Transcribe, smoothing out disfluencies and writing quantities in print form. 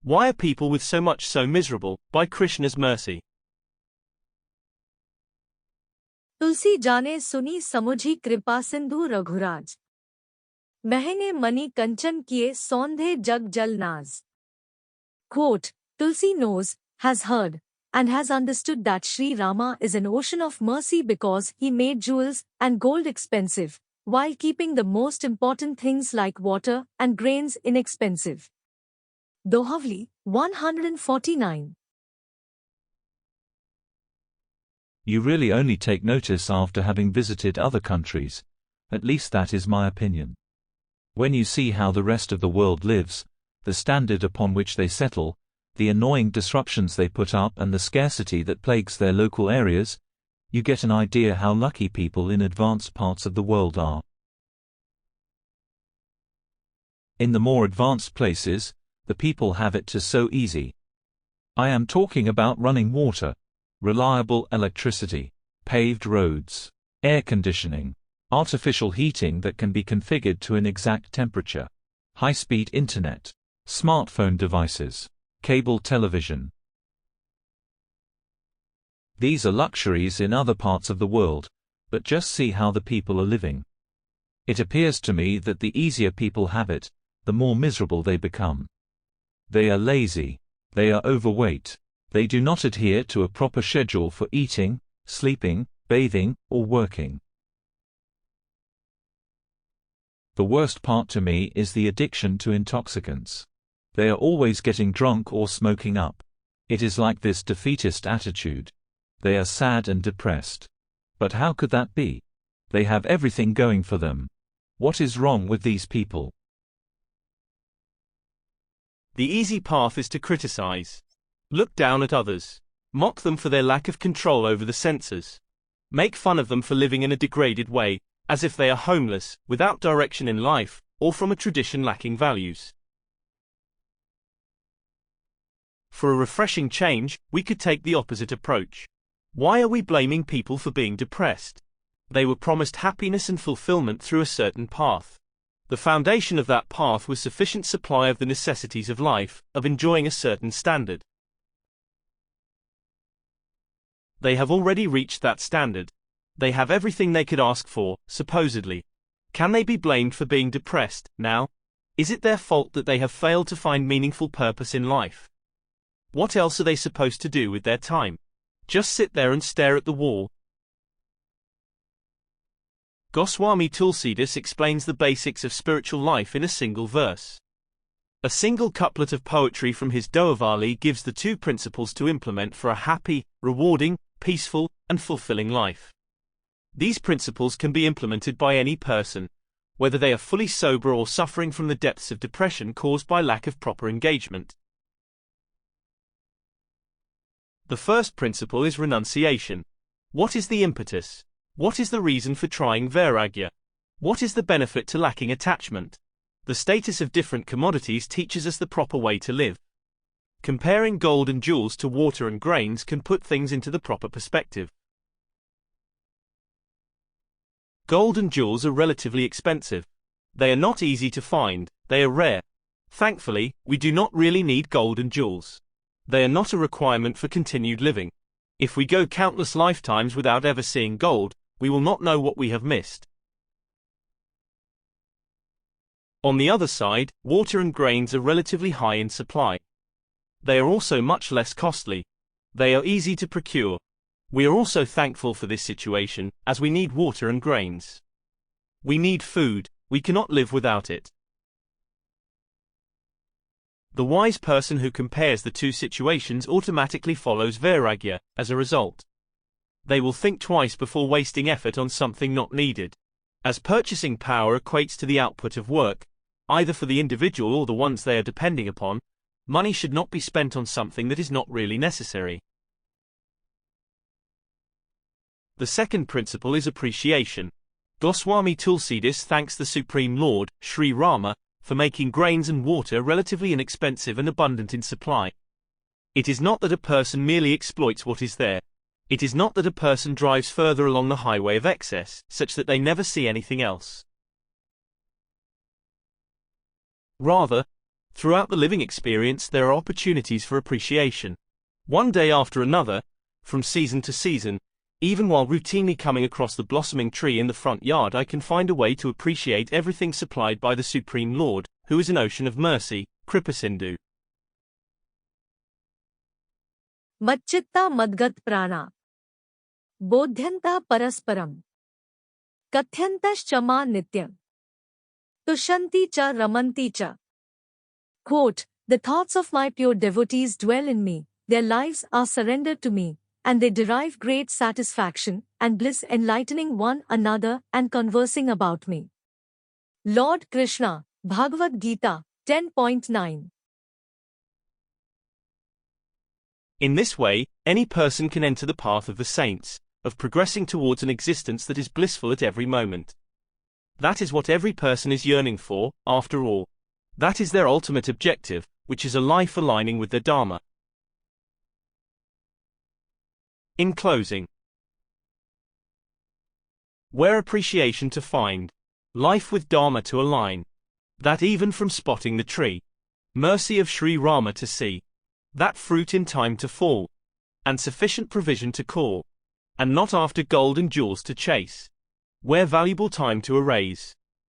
Why are people with so much so miserable? By Krishna's mercy. तुलसी जाने सुनी समुझी कृपा सिंधु रघुराज महने मणि कंचन किए सौंधे जग जल नाज. Quote, Tulsi knows, has heard, and has understood that Shri Rama is an ocean of mercy because he made jewels and gold expensive, while keeping the most important things like water and grains inexpensive. Dohavali, 149. You really only take notice after having visited other countries. At least that is my opinion. When you see how the rest of the world lives, the standard upon which they settle, the annoying disruptions they put up and the scarcity that plagues their local areas, you get an idea how lucky people in advanced parts of the world are. In the more advanced places, the people have it just so easy. I am talking about running water, reliable electricity, paved roads, air conditioning, artificial heating that can be configured to an exact temperature, high-speed internet, smartphone devices, cable television. These are luxuries in other parts of the world, but just see how the people are living. It appears to me that the easier people have it, the more miserable they become. They are lazy, they are overweight, they do not adhere to a proper schedule for eating, sleeping, bathing, or working. The worst part to me is the addiction to intoxicants. They are always getting drunk or smoking up. It is like this defeatist attitude. They are sad and depressed. But how could that be? They have everything going for them. What is wrong with these people? The easy path is to criticize. Look down at others. Mock them for their lack of control over the senses. Make fun of them for living in a degraded way, as if they are homeless, without direction in life, or from a tradition lacking values. For a refreshing change, we could take the opposite approach. Why are we blaming people for being depressed? They were promised happiness and fulfillment through a certain path. The foundation of that path was sufficient supply of the necessities of life, of enjoying a certain standard. They have already reached that standard. They have everything they could ask for, supposedly. Can they be blamed for being depressed, now? Is it their fault that they have failed to find meaningful purpose in life? What else are they supposed to do with their time? Just sit there and stare at the wall? Goswami Tulsidas explains the basics of spiritual life in a single verse. A single couplet of poetry from his Dohavali gives the two principles to implement for a happy, rewarding, peaceful, and fulfilling life. These principles can be implemented by any person, whether they are fully sober or suffering from the depths of depression caused by lack of proper engagement. The first principle is renunciation. What is the impetus? What is the reason for trying vairagya? What is the benefit to lacking attachment? The status of different commodities teaches us the proper way to live. Comparing gold and jewels to water and grains can put things into the proper perspective. Gold and jewels are relatively expensive. They are not easy to find, they are rare. Thankfully, we do not really need gold and jewels. They are not a requirement for continued living. If we go countless lifetimes without ever seeing gold, we will not know what we have missed. On the other side, water and grains are relatively high in supply. They are also much less costly. They are easy to procure. We are also thankful for this situation, as we need water and grains. We need food, we cannot live without it. The wise person who compares the two situations automatically follows vairagya, as a result. They will think twice before wasting effort on something not needed. As purchasing power equates to the output of work, either for the individual or the ones they are depending upon, money should not be spent on something that is not really necessary. The second principle is appreciation. Goswami Tulsidas thanks the Supreme Lord, Shri Rama, for making grains and water relatively inexpensive and abundant in supply. It is not that a person merely exploits what is there. It is not that a person drives further along the highway of excess, such that they never see anything else. Rather, Throughout the living experience there are opportunities for appreciation. One day after another, from season to season, even while routinely coming across the blossoming tree in the front yard, I can find a way to appreciate everything supplied by the Supreme Lord, who is an ocean of mercy, Kripasindhu. Machchitta madgat prana. Bodhyanta parasparam. Kathyantaschama nityam. Tushanti cha ramanti cha. Quote, the thoughts of my pure devotees dwell in me, their lives are surrendered to me, and they derive great satisfaction and bliss enlightening one another and conversing about me. Lord Krishna, Bhagavad-gita, 10.9. In this way, any person can enter the path of the saints, of progressing towards an existence that is blissful at every moment. That is what every person is yearning for, after all. That is their ultimate objective, which is a life aligning with their Dharma. In closing, where appreciation to find, life with Dharma to align, that even from spotting the tree, mercy of Shri Rama to see, that fruit in time to fall, and sufficient provision to call, and not after gold and jewels to chase, where valuable time to erase.